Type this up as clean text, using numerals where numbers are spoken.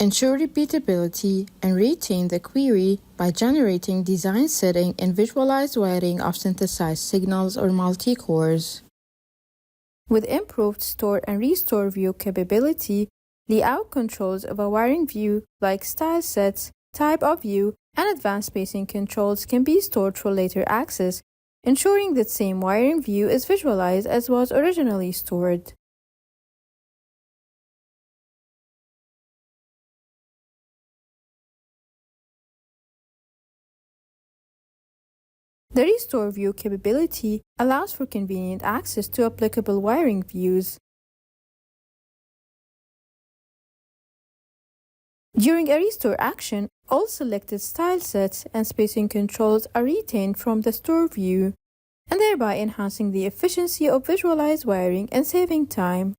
ensure repeatability, and retain the query by generating design setting and visualized wiring of synthesized signals or multi-cores. With improved store and restore view capability, layout controls of a wiring view like style sets, type of view, and advanced spacing controls can be stored for later access, ensuring that same wiring view is visualized as was originally stored. The restore view capability allows for convenient access to applicable wiring views. During a restore action, all selected style sets and spacing controls are retained from the store view, and thereby enhancing the efficiency of visualized wiring and saving time.